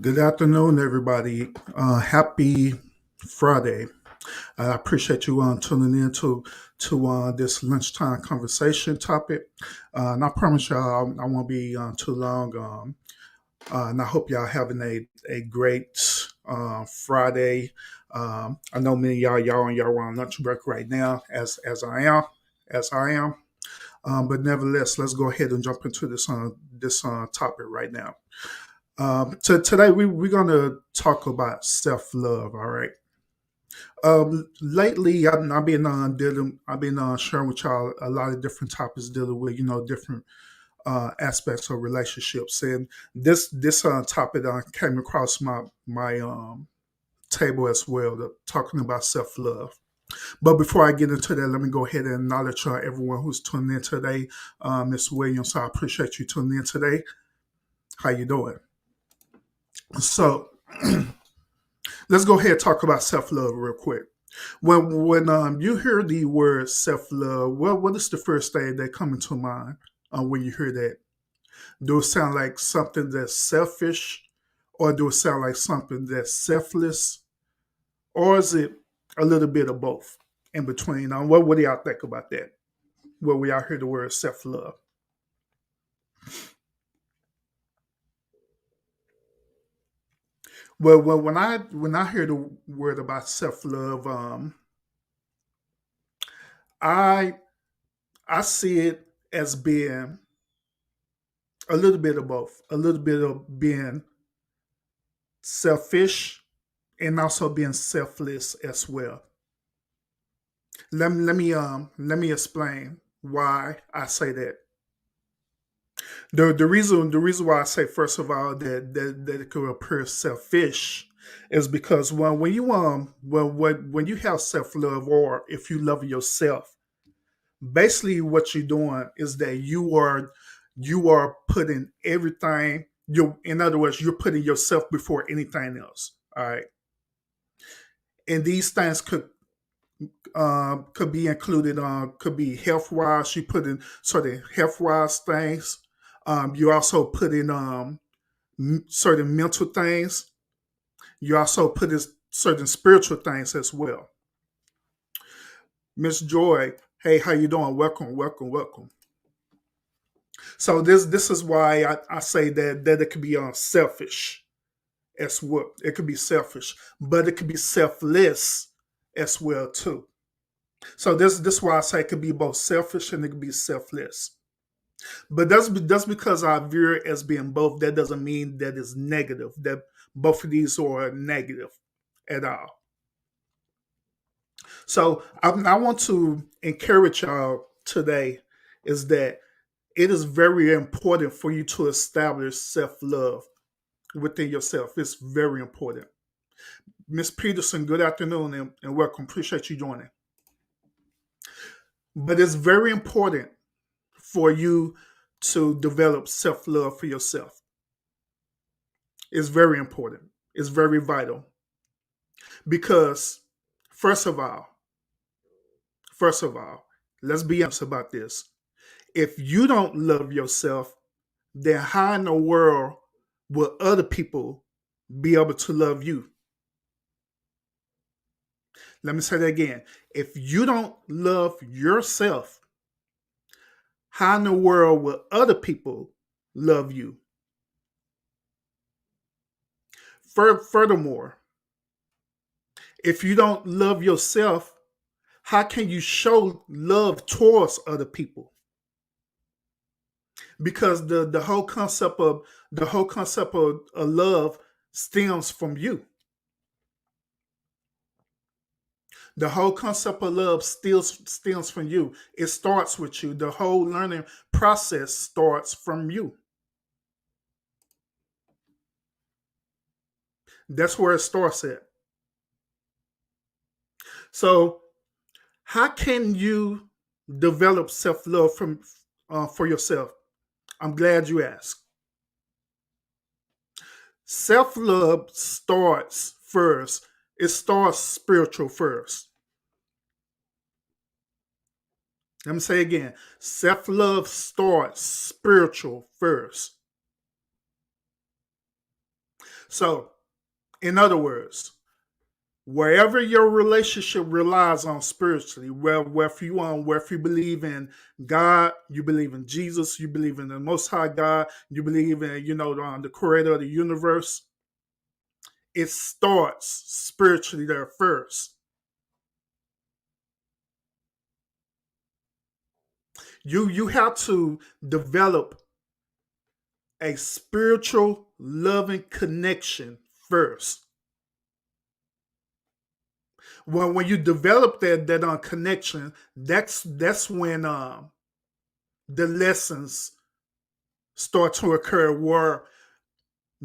Good afternoon, everybody. Happy Friday. I appreciate you tuning in to this lunchtime conversation topic. And I promise y'all I won't be too long. And I hope y'all having a great Friday. I know many of y'all are on lunch break right now, as I am. But nevertheless, let's go ahead and jump into this topic right now. Today we're gonna talk about self love. All right. Lately I've been I've been sharing with y'all a lot of different topics dealing with different aspects of relationships, and this topic came across my table as well, talking about self love. But before I get into that, let me go ahead and acknowledge everyone who's tuning in today. Miss Williams, I appreciate you tuning in today. How you doing? So let's go ahead and talk about self love real quick. When you hear the word self love, what is the first thing that come into mind when you hear that? Do it sound like something that's selfish, or do it sound like something that's selfless, or is it a little bit of both in between? What do y'all think about that? When we all hear the word self love, when I hear the word about self love, I I see it as being a little bit of both, a little bit of being selfish and also being selfless as well. Let me explain why I say that. The reason why I say, first of all, that it could appear selfish is because when you have self love, or if you love yourself, basically what you're doing is that you are putting everything, you in other words, you're putting yourself before anything else. All right. And these things could be included, could be health wise. You put in certain health wise things. You also put in certain mental things. You also put in certain spiritual things as well. Miss Joy, hey, how you doing? Welcome, welcome, welcome. So this is why I say that it could be selfish as well. It could be selfish, but it could be selfless as well too. So this is why I say it could be both selfish and it could be selfless. But that's because I view it as being both. That doesn't mean that it's negative. That both of these are negative at all. So I want to encourage y'all today is that it is very important for you to establish self love within yourself. It's very important. Miss Peterson, good afternoon and welcome. Appreciate you joining. But it's very important for you to develop self love for yourself. It's very important. It's very vital because, first of all, first of all, let's be honest about this. If you don't love yourself, then how in the world will other people be able to love you? Let me say that again. If you don't love yourself, how in the world will other people love you? Furthermore, if you don't love yourself, how can you show love towards other people? Because the whole concept of love stems from you. The whole concept of love still stems from you. It starts with you. The whole learning process starts from you. That's where it starts at. So, how can you develop self love from for yourself? I'm glad you asked. Self love starts first. It starts spiritual first. Let me say again. Self love starts spiritual first. So, in other words, wherever your relationship relies on spiritually, whether you believe in God, you believe in Jesus, you believe in the Most High God, you believe in the Creator of the universe, it starts spiritually there first. You have to develop a spiritual loving connection first. When you develop that connection, that's when the lessons start to occur, where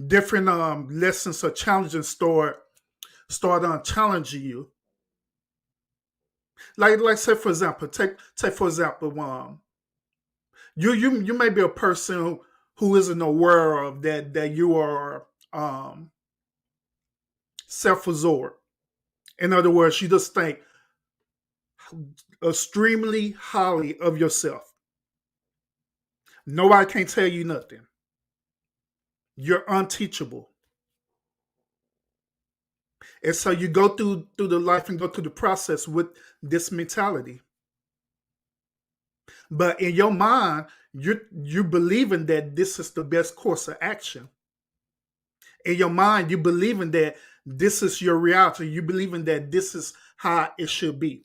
different lessons or challenges start challenging you. Like say for example, take for example, you may be a person who isn't aware of that you are um self-absorbed. In other words, you just think extremely highly of yourself. Nobody can tell you nothing. You're unteachable. And so you go through the life and go through the process with this mentality. But in your mind, you're believing that this is the best course of action. In your mind, you believing that this is your reality. You believing that this is how it should be.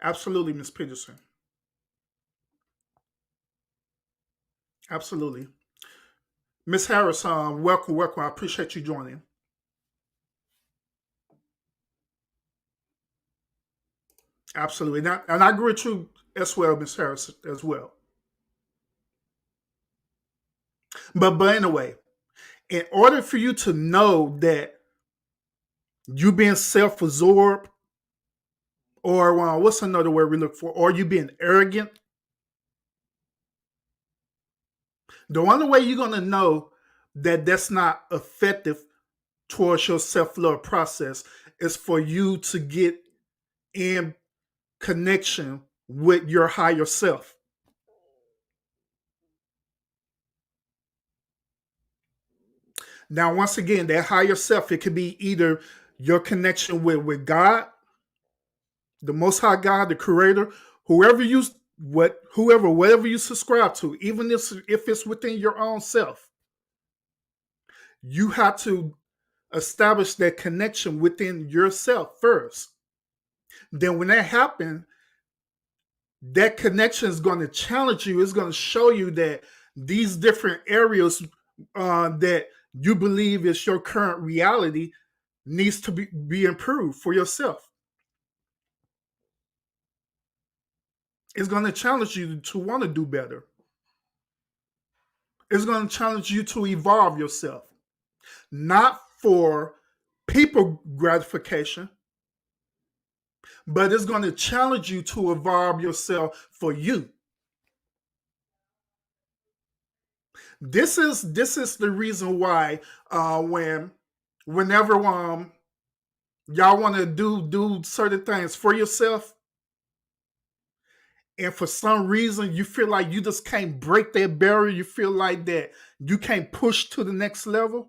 Absolutely, Miss Peterson. Absolutely. Miss Harris, welcome, welcome. I appreciate you joining. Absolutely. And I agree with you as well, Miss Harris, as well. But anyway, in order for you to know that you being self-absorbed, or what's another word we look for, or you being arrogant, the only way you're gonna know that that's not effective towards your self-love process is for you to get in connection with your higher self. Now, once again, that higher self, it could be either your connection with God, the Most High God, the Creator, whoever you whatever you subscribe to, even if it's within your own self, you have to establish that connection within yourself first. Then, when that happens, that connection is going to challenge you. It's going to show you that these different areas that you believe is your current reality needs to be improved for yourself. It's going to challenge you to want to do better. It's going to challenge you to evolve yourself, not for people gratification, but it's going to challenge you to evolve yourself for you. This is the reason why whenever y'all want to do certain things for yourself, and for some reason you feel like you just can't break that barrier, you feel like that you can't push to the next level.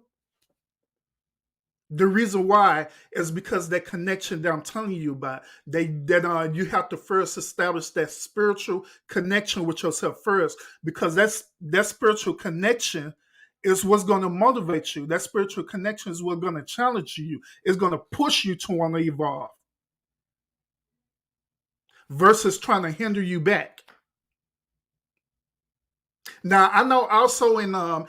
The reason why is because that connection that I'm telling you about, you have to first establish that spiritual connection with yourself first, because that spiritual connection is what's going to motivate you. That spiritual connection is what's going to challenge you. It's going to push you to want to evolve versus trying to hinder you back. Now I know also in the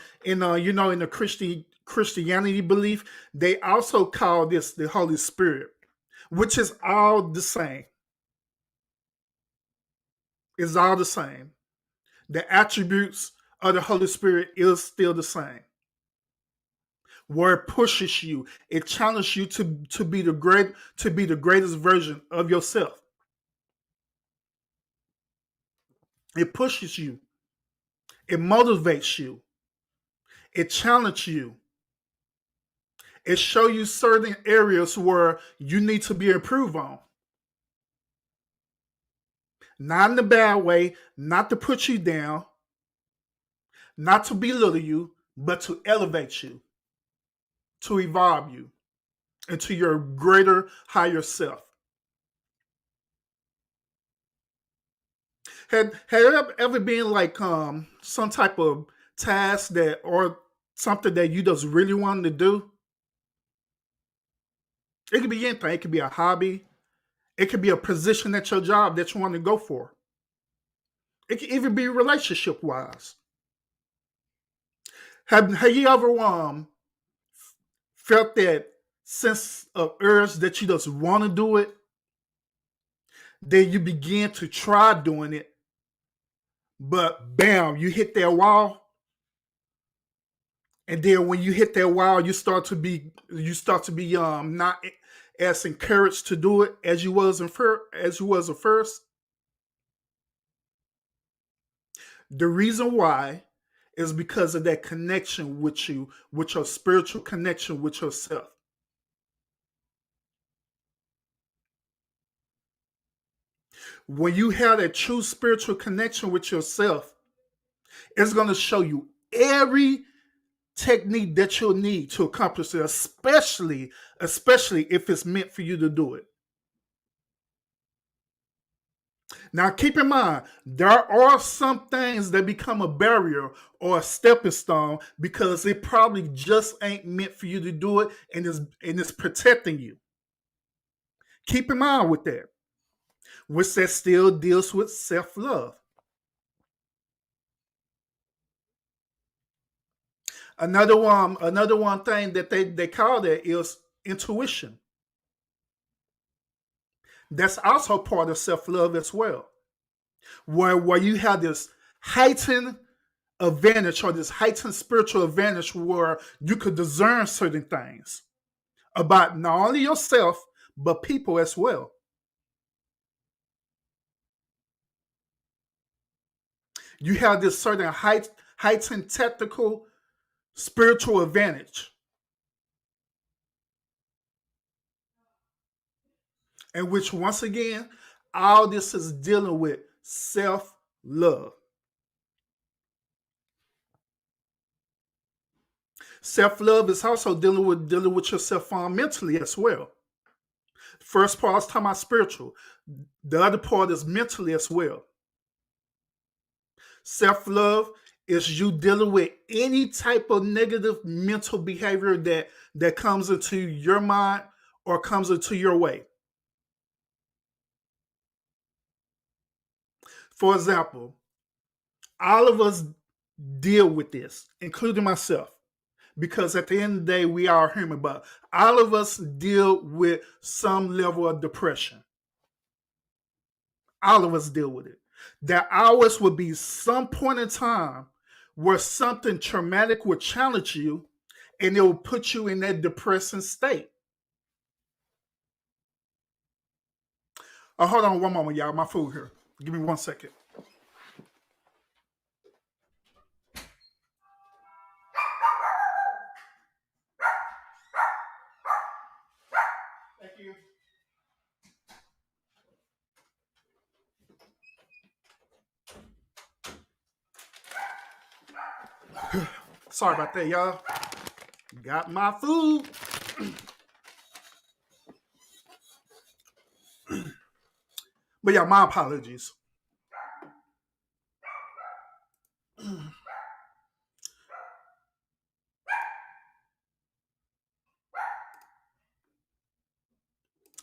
Christianity belief, they also call this the Holy Spirit, which is all the same. It's all the same. The attributes of the Holy Spirit is still the same. Where it pushes you, it challenges you to be the greatest version of yourself. It pushes you. It motivates you. It challenges you. It shows you certain areas where you need to be improved on. Not in a bad way, not to put you down, not to belittle you, but to elevate you, to evolve you into your greater, higher self. Had it ever been like some type of task that or something that you just really wanted to do? It could be anything. It could be a hobby. It could be a position at your job that you want to go for. It could even be relationship wise. Have you ever felt that sense of urge that you just want to do it? Then you begin to try doing it, but bam, you hit that wall. And then when you hit that wall, you start to be not as encouraged to do it as you was at first. The reason why is because of that connection with you, with your spiritual connection with yourself. When you have a true spiritual connection with yourself, it's going to show you every technique that you'll need to accomplish it, especially if it's meant for you to do it. Now, keep in mind, there are some things that become a barrier or a stepping stone because it probably just ain't meant for you to do it, and it's protecting you. Keep in mind with that, which that still deals with self love. Another one thing that they call that is intuition. That's also part of self love as well, where you have this heightened advantage or this heightened spiritual advantage where you could discern certain things about not only yourself but people as well. You have this certain heightened technical spiritual advantage, in which once again, all this is dealing with self love. Self love is also dealing with yourself mentally as well. First part is talking about spiritual. The other part is mentally as well. Self love is you dealing with any type of negative mental behavior that comes into your mind or comes into your way. For example, all of us deal with this, including myself, because at the end of the day, we are human, but all of us deal with some level of depression. All of us deal with it. There always will be some point in time where something traumatic will challenge you and it will put you in that depressing state. Oh, hold on one moment, y'all. My food here. Give me 1 second. Thank you. Sorry about that, y'all. Got my food. But yeah, my apologies.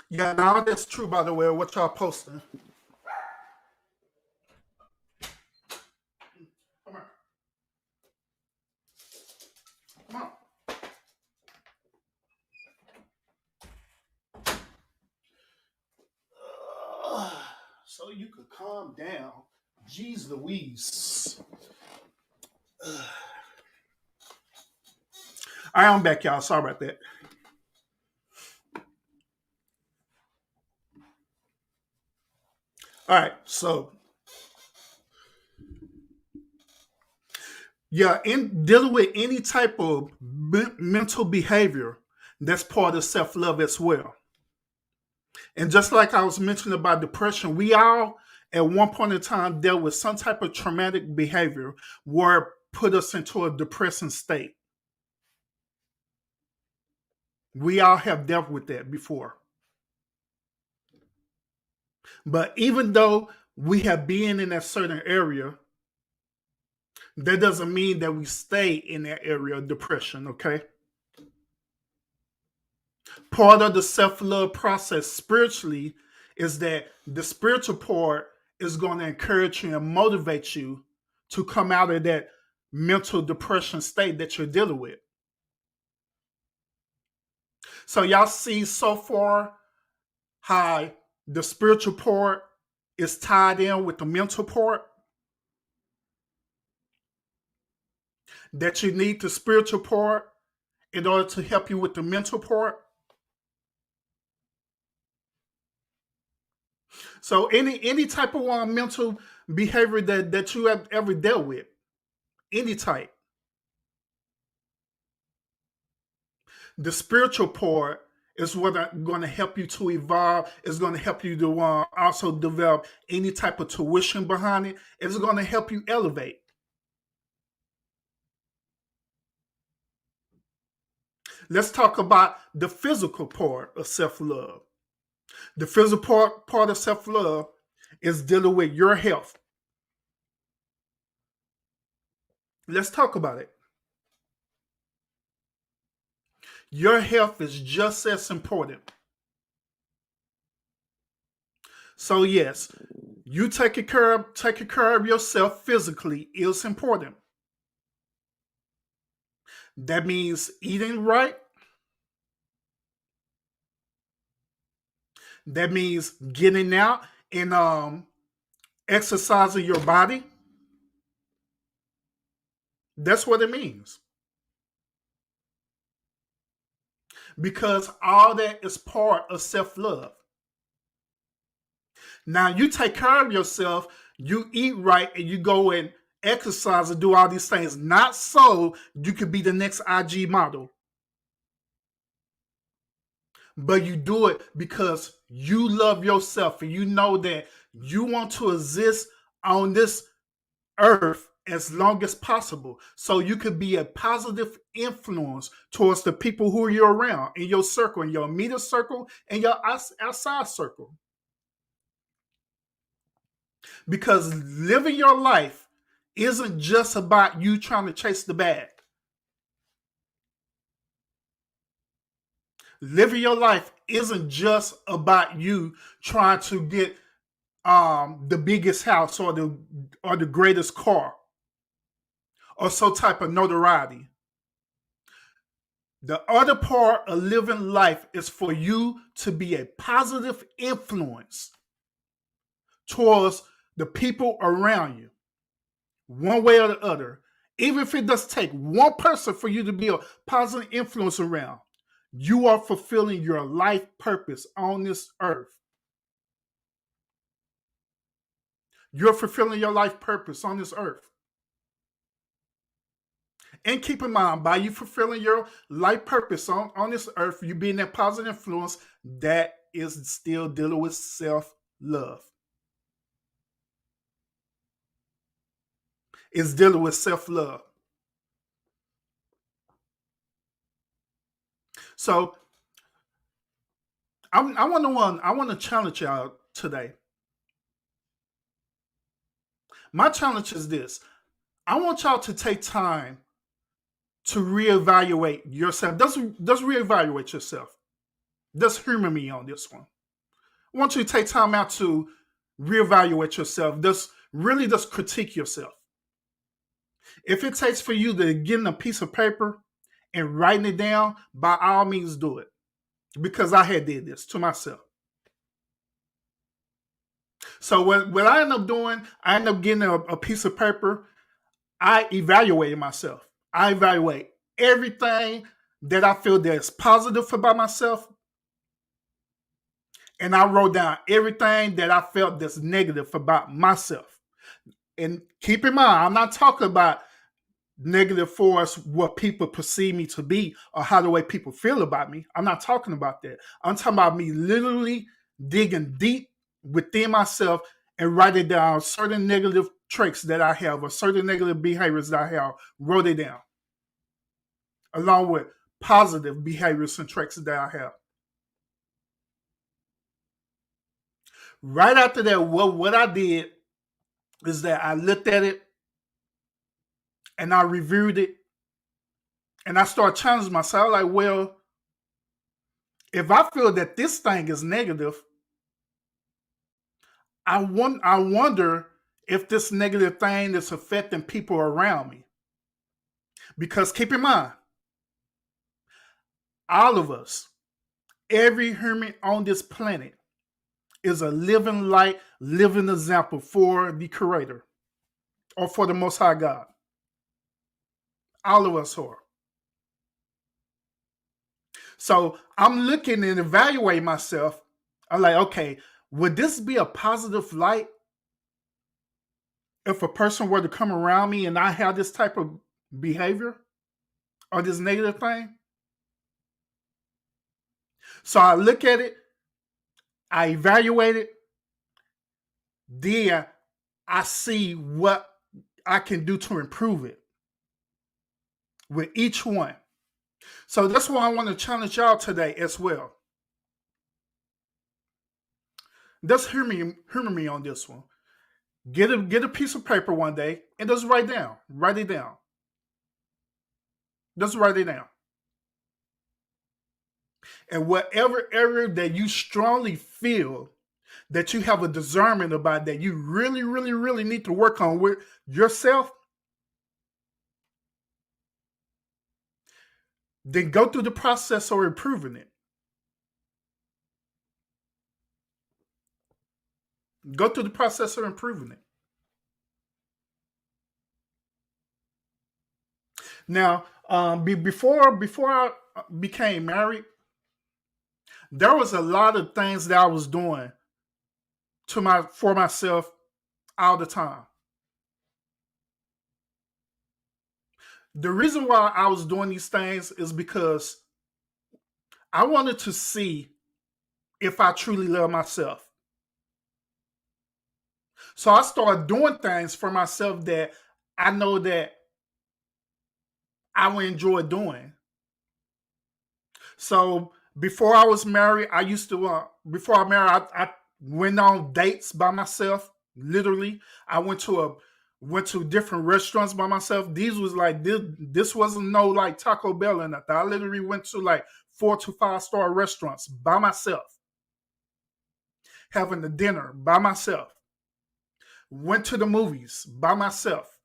Yeah, now that's true, by the way, what y'all posting. Come on. Come on. So you could calm down. Jeez Louise. I am back, y'all. Sorry about that. All right, so yeah, in dealing with any type of mental behavior, that's part of self love as well. And just like I was mentioning about depression, we all at one point in time dealt with some type of traumatic behavior where it put us into a depressing state. We all have dealt with that before. But even though we have been in that certain area, that doesn't mean that we stay in that area of depression, okay? Part of the self-love process spiritually is that the spiritual part is going to encourage you and motivate you to come out of that mental depression state that you're dealing with. So y'all see so far how the spiritual part is tied in with the mental part? That you need the spiritual part in order to help you with the mental part? So any type of mental behavior that you have ever dealt with, any type, the spiritual part is what going to help you to evolve. It's going to help you to also develop any type of tuition behind it. It's going to help you elevate. Let's talk about the physical part of self-love. The physical part of self-love is dealing with your health. Let's talk about it. Your health is just as important. So yes, you taking care of yourself physically is important. That means eating right. That means getting out and exercising your body. That's what it means. Because all that is part of self-love. Now you take care of yourself, you eat right, and you go and exercise and do all these things. Not so you could be the next IG model. But you do it because you love yourself and you know that you want to exist on this earth as long as possible. So you could be a positive influence towards the people who you're around in your circle, in your immediate circle, and your outside circle. Because living your life isn't just about you trying to chase the bag. Living your life isn't just about you trying to get the biggest house or the greatest car or some type of notoriety. The other part of living life is for you to be a positive influence towards the people around you, one way or the other. Even if it does take one person for you to be a positive influence around, you are fulfilling your life purpose on this earth. You're fulfilling your life purpose on this earth. And keep in mind, by you fulfilling your life purpose on this earth, you being that positive influence, that is still dealing with self-love. It's dealing with self-love. So I want to challenge y'all today. My challenge is this. I want y'all to take time to reevaluate yourself. Just reevaluate yourself. Just humor me on this one. I want you to take time out to reevaluate yourself. Just critique yourself. If it takes for you to get in a piece of paper and writing it down, by all means do it. Because I had did this to myself. So what I end up doing, I end up getting a piece of paper. I evaluated myself. I evaluate everything that I feel that's positive about myself. And I wrote down everything that I felt that's negative about myself. And keep in mind, I'm not talking about negative for us, what people perceive me to be or how the way people feel about me. I'm not talking about that. I'm talking about me literally digging deep within myself and write it down. Certain negative traits that I have or certain negative behaviors that I have, wrote it down, along with positive behaviors and traits that I have. Right after that, what I did is that I looked at it and I reviewed it and I started challenging myself. Like, well, if I feel that this thing is negative, I wonder if this negative thing is affecting people around me. Because keep in mind, all of us, every human on this planet is a living light, living example for the Creator or for the Most High God. All of us are. So I'm looking and evaluating myself. I'm like, okay, would this be a positive light if a person were to come around me and I have this type of behavior or this negative thing? So I look at it, I evaluate it, then I see what I can do to improve it with each one. So that's why I want to challenge y'all today as well. Just humor me on this one. Get a piece of paper one day and just write it down. Just write it down. And whatever area that you strongly feel that you have a discernment about that you really, really, really need to work on with yourself, then go through the process of improving it. Go through the process of improving it. Now, before I became married, there was a lot of things that I was doing for myself all the time. The reason why I was doing these things is because I wanted to see if I truly love myself. So I started doing things for myself that I know that I would enjoy doing. So before I was married, I used to before I married, I went on dates by myself. Literally, I went to different restaurants by myself. These was like this wasn't no like Taco Bell and nothing. I literally went to like 4 to 5 star restaurants by myself, having the dinner by myself. Went to the movies by myself.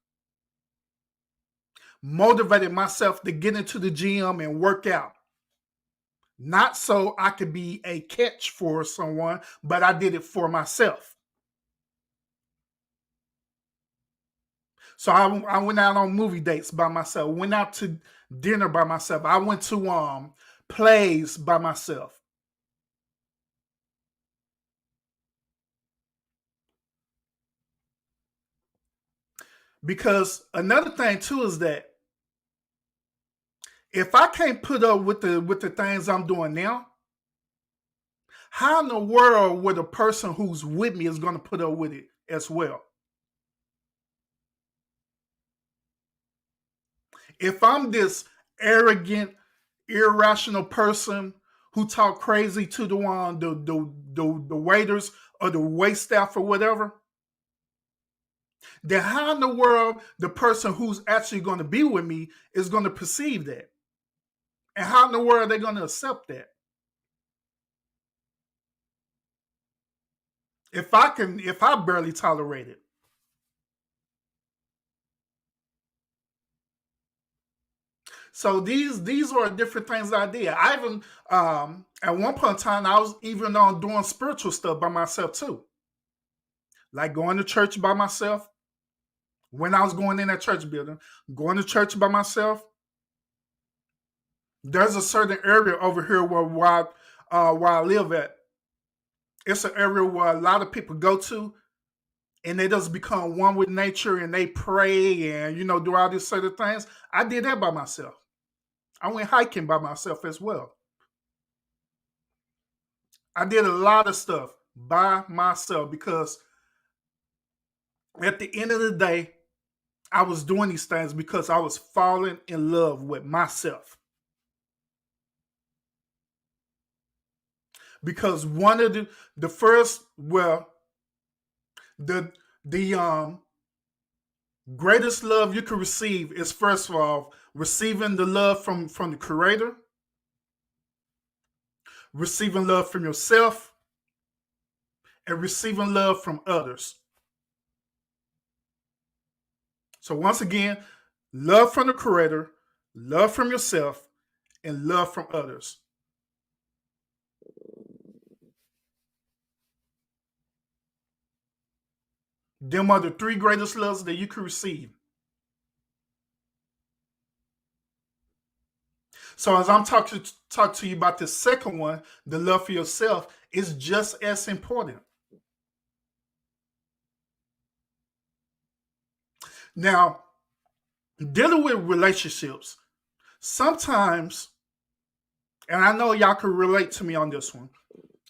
Motivated myself to get into the gym and work out. Not so I could be a catch for someone, but I did it for myself. So I went out on movie dates by myself, went out to dinner by myself. I went to plays by myself. Because another thing too is that if I can't put up with the things I'm doing now, how in the world would a person who's with me is going to put up with it as well? If I'm this arrogant, irrational person who talk crazy to the waiters or the wait staff or whatever, then how in the world the person who's actually going to be with me is going to perceive that? And how in the world are they going to accept that? If I barely tolerate it. So these are different things that I did. I even at one point in time I was even on doing spiritual stuff by myself too. Like going to church by myself. When I was going in that church building, going to church by myself. There's a certain area over here where I live at. It's an area where a lot of people go to and they just become one with nature and they pray and do all these certain things. I did that by myself. I went hiking by myself as well. I did a lot of stuff by myself because At the end of the day, I was doing these things because I was falling in love with myself. Because one of the first, well, the the greatest love you can receive is, first of all, receiving the love from the Creator, receiving love from yourself, and receiving love from others. So once again, love from the Creator, love from yourself, and love from others. Them are the three greatest loves that you can receive. So as I'm talk to you about the second one, the love for yourself, is just as important. Now, dealing with relationships, sometimes, and I know y'all can relate to me on this one.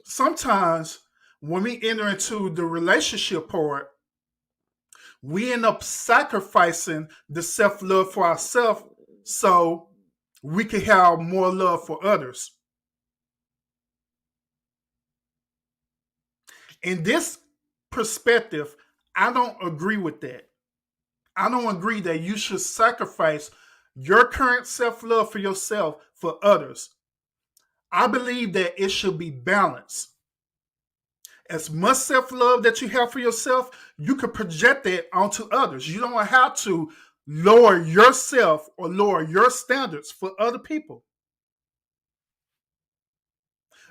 Sometimes when we enter into the relationship part, we end up sacrificing the self love for ourselves so we can have more love for others. In this perspective, I don't agree with that. I don't agree that you should sacrifice your current self love for yourself for others. I believe that it should be balanced. As much self love that you have for yourself, you can project that onto others. You don't have to lower yourself or lower your standards for other people.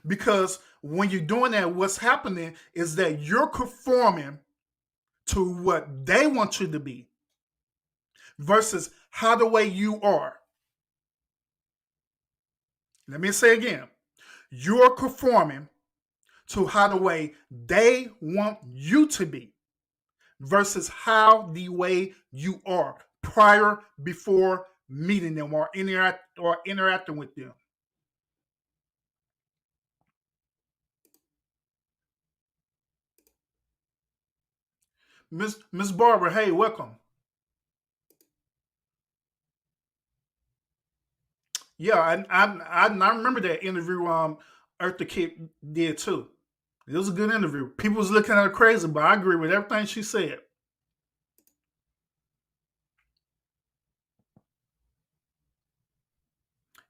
Because when you're doing that, what's happening is that you're conforming to what they want you to be versus how the way you are. Let me say again, you're conforming to how the way they want you to be versus how the way you are prior before meeting them or interacting with them. Miss Barbara, hey, welcome. Yeah, I remember that interview Eartha Kitt did too. It was a good interview. People was looking at her crazy, but I agree with everything she said.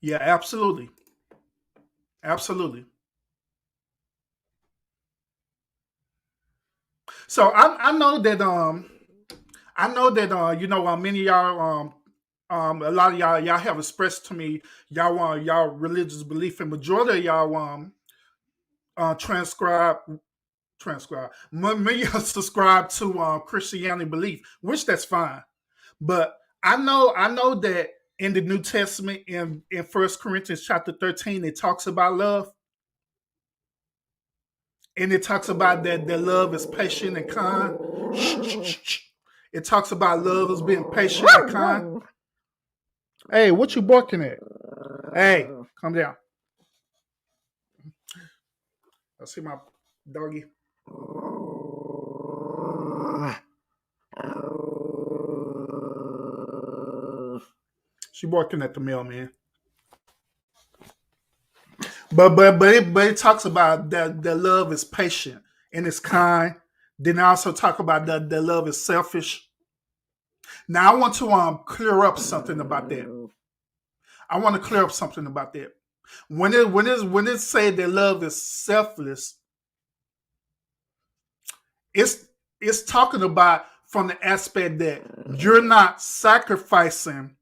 Yeah, absolutely. Absolutely. So I know that many of y'all a lot of y'all have expressed to me y'all religious belief, and majority of y'all transcribe many y'all subscribe to Christianity belief, which that's fine. But I know that in the New Testament in First Corinthians chapter 13 it talks about love, and it talks about that love is patient and kind. It talks about love as being patient and kind. Hey, what you barking at? Hey, calm down. I see my doggy. She barking at the mailman. But it talks about that the love is patient and it's kind. Then I also talk about that the love is selfish. Now I want to clear up something about that. I want to clear up something about that. When it say that love is selfless, it's it's talking about from the aspect that you're not sacrificing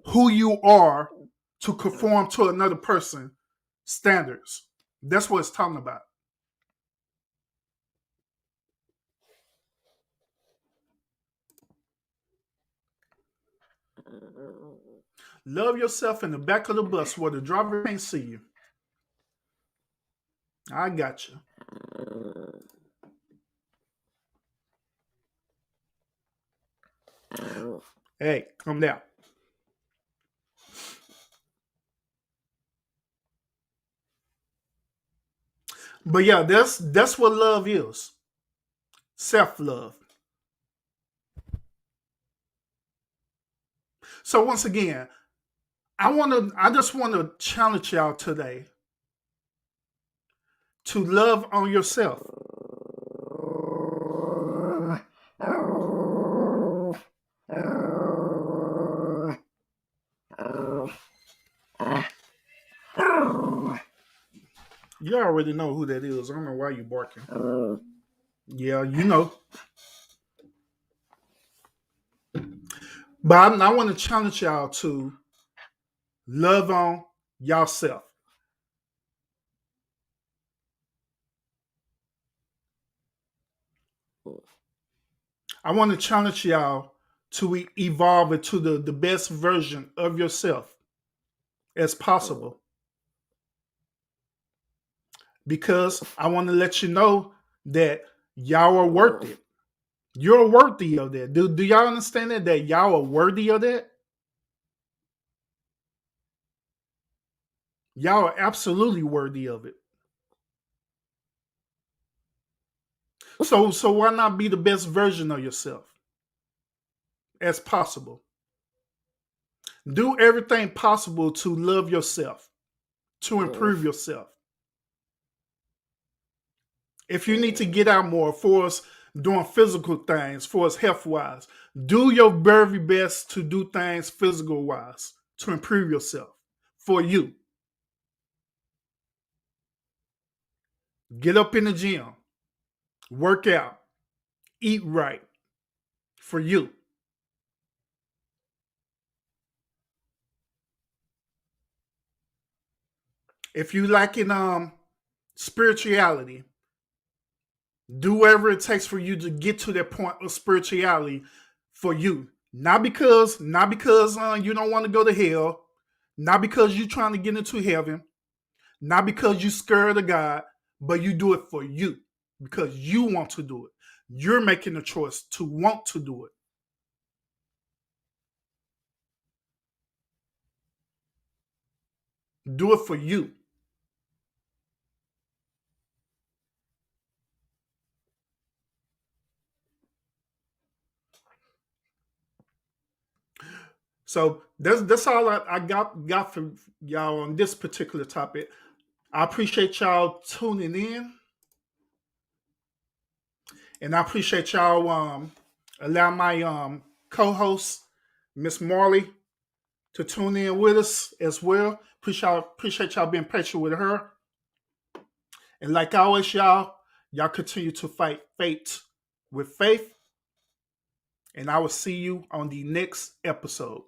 who you are to conform to another person standards. That's what it's talking about. Love yourself in the back of the bus where the driver can't see you. I got you. Hey, come down. But yeah, that's what love is. Self love. So once again, I just want to challenge y'all today to love on yourself. You already know who that is. I don't know why you barking. Yeah, you know. But I want to challenge y'all to love on yourself. I want to challenge y'all to evolve into the best version of yourself as possible. Because I want to let you know that y'all are worth it. You're worthy of that. Do y'all understand that? That y'all are worthy of that? Y'all are absolutely worthy of it. So why not be the best version of yourself as possible? Do everything possible to love yourself, to improve yourself. If you need to get out more for us doing physical things, for us health wise, do your very best to do things physical wise to improve yourself for you. Get up in the gym, work out, eat right for you. If you like in spirituality, do whatever it takes for you to get to that point of spirituality for you. Not because you don't want to go to hell, not because you're trying to get into heaven, not because you're scared of God, but you do it for you because you want to do it. You're making a choice to want to do it. Do it for you. So that's all I got for y'all on this particular topic. I appreciate y'all tuning in, and I appreciate y'all allow my co-host Miss Marley to tune in with us as well. Appreciate y'all being patient with her, and like always, y'all continue to fight fate with faith, and I will see you on the next episode.